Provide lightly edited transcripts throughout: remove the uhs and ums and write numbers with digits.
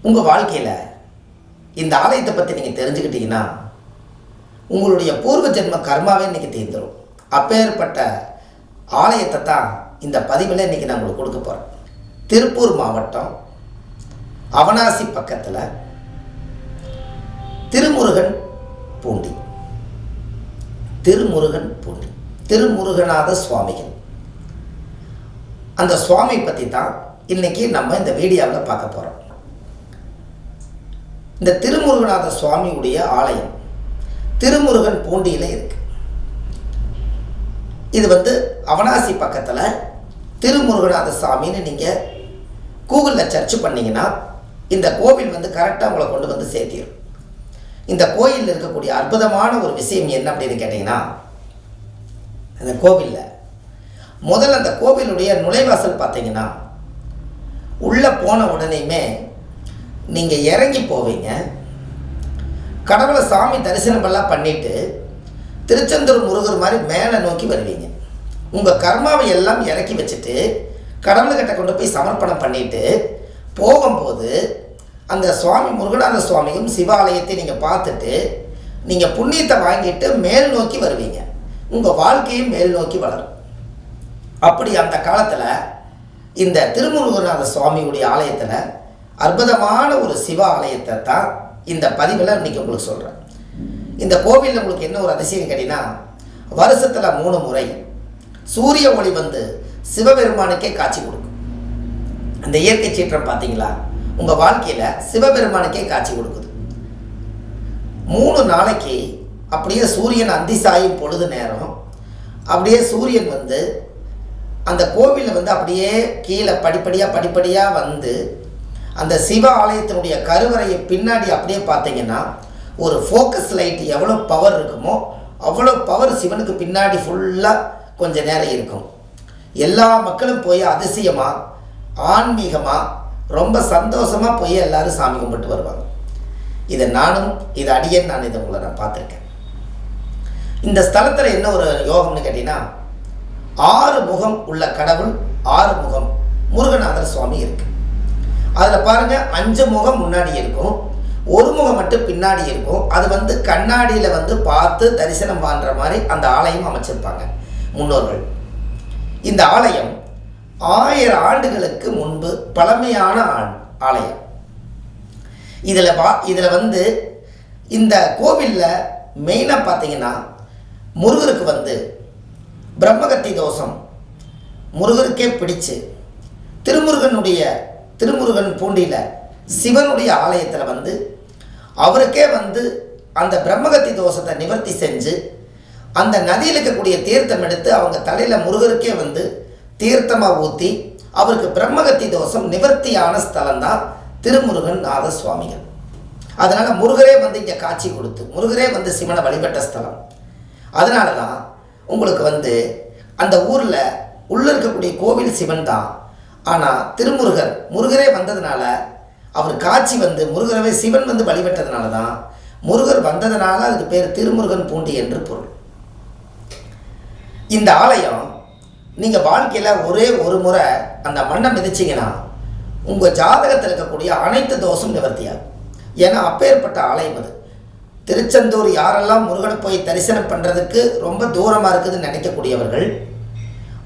உங்கள் வாழ்க்கையில் இந்த ஆலயத்தை பற்றி நீங்கள் தெரிஞ்சுக்கிட்டீங்கன்னா உங்களுடைய பூர்வ ஜென்ம கர்மாவே இன்றைக்கி தீர்ந்துடும். அப்பேற்பட்ட ஆலயத்தை தான் இந்த பதிவில் இன்றைக்கி நான் உங்களுக்கு கொடுக்க போகிறேன். திருப்பூர் மாவட்டம் அவனாசி பக்கத்தில் திருமுருகன் பூண்டி, திருமுருகநாத சுவாமிகள். அந்த சுவாமி பற்றி தான் இன்றைக்கி நம்ம இந்த வீடியோவில் பார்க்க போகிறோம். இந்த திருமுருகநாத சுவாமியுடைய ஆலயம் திருமுருகன் பூண்டியில் இருக்கு. இது அவனாசி பக்கத்தில் திருமுருகநாத சாமின்னு நீங்கள் கூகுளில் சர்ச் பண்ணிங்கன்னா இந்த கோவில் கரெக்டாக உங்களை கொண்டு வந்து சேர்த்திடும். இந்த கோயிலில் இருக்கக்கூடிய அற்புதமான ஒரு விஷயம் என்ன அப்படின்னு கேட்டிங்கன்னா, அந்த கோவிலில் முதல்ல அந்த கோவிலுடைய நுழைவாசல் பார்த்தீங்கன்னா உள்ளே போன உடனேயுமே நீங்கள் இறங்கி போவீங்க. கடவுளை சாமி தரிசனமெல்லாம் பண்ணிவிட்டு திருச்செந்தூர் முருகர் மாதிரி மேலே நோக்கி வருவீங்க. உங்கள் கர்மாவை எல்லாம் இறக்கி வச்சுட்டு கடவுள்கிட்ட கொண்டு போய் சமர்ப்பணம் பண்ணிவிட்டு போகும்போது அந்த சுவாமி முருகநாத சுவாமியும் சிவாலயத்தை நீங்கள் பார்த்துட்டு நீங்கள் புண்ணியத்தை வாங்கிட்டு மேல் நோக்கி வருவீங்க. உங்கள் வாழ்க்கையும் மேல் நோக்கி வளரும். அப்படி அந்த காலத்தில் இந்த திருமுருகநாத சுவாமியுடைய ஆலயத்தில் அற்புதமான ஒரு சிவ ஆலயத்தை தான் இந்த பதிவில் இன்றைக்கி உங்களுக்கு சொல்கிறேன். இந்த கோவிலில் உங்களுக்கு என்ன ஒரு அதிசயம் கேட்டிங்கன்னா, வருஷத்தில் 3 முறை சூரிய ஒளி சிவபெருமானுக்கே காட்சி கொடுக்கும். அந்த இயற்கை சீற்றம் பார்த்தீங்களா, உங்கள் வாழ்க்கையில் சிவபெருமானுக்கே காட்சி கொடுக்குது. 3 நாளைக்கு அப்படியே சூரியன் அந்தி சாயும் பொழுது நேரம் அப்படியே சூரியன் அந்த கோவிலில் அப்படியே கீழே படிப்படியாக அந்த சிவ ஆலயத்தினுடைய கருவறையை பின்னாடி அப்படியே பார்த்தீங்கன்னா ஒரு ஃபோக்கஸ் லைட் எவ்வளோ பவர் இருக்குமோ அவ்வளோ பவர் சிவனுக்கு பின்னாடி ஃபுல்லாக கொஞ்சம் நேரம் இருக்கும். எல்லா மக்களும் போய் அதிசயமாக ஆன்மீகமாக ரொம்ப சந்தோஷமாக போய் எல்லாரும் சாமி கும்பிட்டு வருவாங்க. இதை அடியேன் நான் இதை உங்களை பார்த்துருக்கேன். இந்த ஸ்தலத்தில் என்ன ஒரு யோகம்னு கேட்டிங்கன்னா, 6 முகம் உள்ள கடவுள், 6 முகம் முருகநாதர் சுவாமி இருக்குது. அதில் பாருங்கள், 5 முகம் முன்னாடி இருக்கும், 1 முகம் மட்டும் பின்னாடி இருக்கும். அது கண்ணாடியில் பார்த்து தரிசனம் பண்ணுற மாதிரி அந்த ஆலயம் அமைச்சிருப்பாங்க முன்னோர்கள். இந்த ஆலயம் 1000 ஆண்டுகளுக்கு முன்பு பழமையான ஆலயம். இதில் இந்த கோவிலில் மெயினாக பார்த்தீங்கன்னா முருகருக்கு பிரம்மகத்தி தோஷம் முருகருக்கே பிடிச்சு திருமுருகன் பூண்டியில் சிவனுடைய ஆலயத்தில் அவருக்கே அந்த பிரம்மகத்தி தோஷத்தை நிவர்த்தி செஞ்சு அந்த நதியில் இருக்கக்கூடிய தீர்த்தம் எடுத்து அவங்க தலையில் முருகருக்கே தீர்த்தமாக ஊற்றி அவருக்கு பிரம்மகத்தி தோஷம் நிவர்த்தியான ஸ்தலம்தான் திருமுருகன் நாத சுவாமிகள். அதனால் முருகரே இங்கே காட்சி கொடுத்து முருகரே சிவனை வழிபட்ட ஸ்தலம். அதனால தான் உங்களுக்கு அந்த ஊரில் உள்ளே இருக்கக்கூடிய கோவில் சிவன் தான். ஆனால் முருகரே வந்ததுனால அவர் காட்சி முருகரவே சிவன் வழிபட்டதுனால தான் முருகர் வந்ததுனால அதுக்கு பேர் திருமுருகன் பூண்டி என்று பொருள். இந்த ஆலயம் நீங்கள் வாழ்க்கையில் ஒரே ஒரு முறை அந்த மண்ணை மிதிச்சிங்கன்னா உங்கள் ஜாதகத்தில் இருக்கக்கூடிய அனைத்து தோஷம் நிவர்த்தியாகும். ஏன்னா அப்பேற்பட்ட ஆலயம் அது. திருச்செந்தூர் யாரெல்லாம் முருகனை போய் தரிசனம் பண்ணுறதுக்கு ரொம்ப தூரமாக இருக்குதுன்னு நினைக்கக்கூடியவர்கள்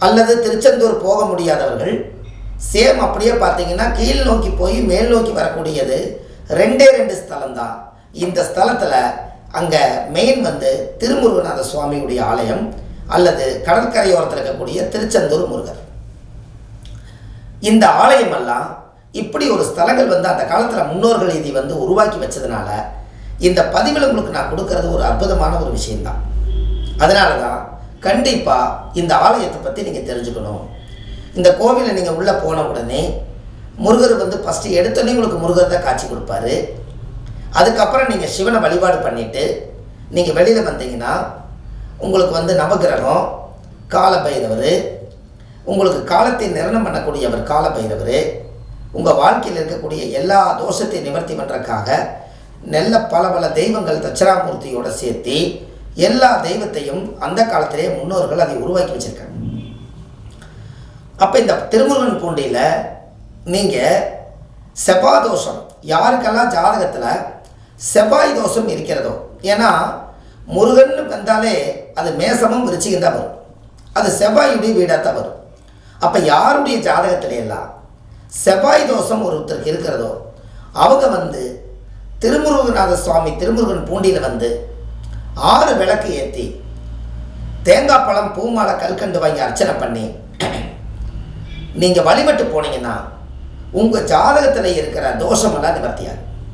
அல்லது திருச்செந்தூர் போக முடியாதவர்கள் சேம் அப்படியே பார்த்தீங்கன்னா கீழ் நோக்கி போய் மேல் நோக்கி வரக்கூடியது 2 ஸ்தலம் தான். இந்த ஸ்தலத்தில் அங்கே மெயின் திருமுருகநாத சுவாமியுடைய ஆலயம் அல்லது கடற்கரையோரத்தில் இருக்கக்கூடிய திருச்செந்தூர் முருகர். இந்த ஆலயமெல்லாம் இப்படி ஒரு ஸ்தலங்கள் அந்த காலத்தில் முன்னோர்கள் இதை உருவாக்கி வச்சதுனால இந்த பதிவில் உங்களுக்கு நான் கொடுக்கறது ஒரு அற்புதமான ஒரு விஷயம்தான். அதனால தான் கண்டிப்பாக இந்த ஆலயத்தை பற்றி நீங்கள் தெரிஞ்சுக்கணும். இந்த கோவிலில் நீங்கள் உள்ளே போன உடனே முருகர் ஃபஸ்ட்டு எடுத்தோடனே உங்களுக்கு முருகர் தான் காட்சி கொடுப்பாரு. அதுக்கப்புறம் நீங்கள் சிவனை வழிபாடு பண்ணிவிட்டு நீங்கள் வெளியில் வந்தீங்கன்னா உங்களுக்கு நவகிரகம் காலபைரவர், உங்களுக்கு காலத்தை நிர்ணயம் பண்ணக்கூடியவர் காலபைரவர், உங்கள் வாழ்க்கையில் இருக்கக்கூடிய எல்லா தோஷத்தையும் நிவர்த்தி பண்ணுறதுக்காக பல தெய்வங்கள் தட்சணாமூர்த்தியோடு சேர்த்து எல்லா தெய்வத்தையும் அந்த காலத்திலே முன்னோர்கள் அதை உருவாக்கி வச்சுருக்காங்க. அப்போ இந்த திருமுருகன் பூண்டியில் நீங்கள் செவ்வாதோஷம் யாருக்கெல்லாம் ஜாதகத்தில் செவ்வாய் தோஷம் இருக்கிறதோ, ஏன்னா முருகன் வந்தாலே அது மேசமும் விருச்சிகம் தான் வரும், அது செவ்வாயுடைய வீடாக தான் வரும். அப்போ யாருடைய ஜாதகத்தில எல்லாம் செவ்வாய் தோஷம் ஒருத்தருக்கு இருக்கிறதோ அவங்க வந்து திருமுருகநாத சுவாமி திருமுருகன் பூண்டியில் வந்து 6 விளக்கு ஏற்றி தேங்காய் பழம் பூமாலை கல்கண்டு வாங்கி அர்ச்சனை பண்ணி நீங்கள் வழிபட்டு போனீங்கன்னா உங்கள் ஜாதகத்தில் இருக்கிற தோஷமெல்லாம் நிவர்த்தியாகும்.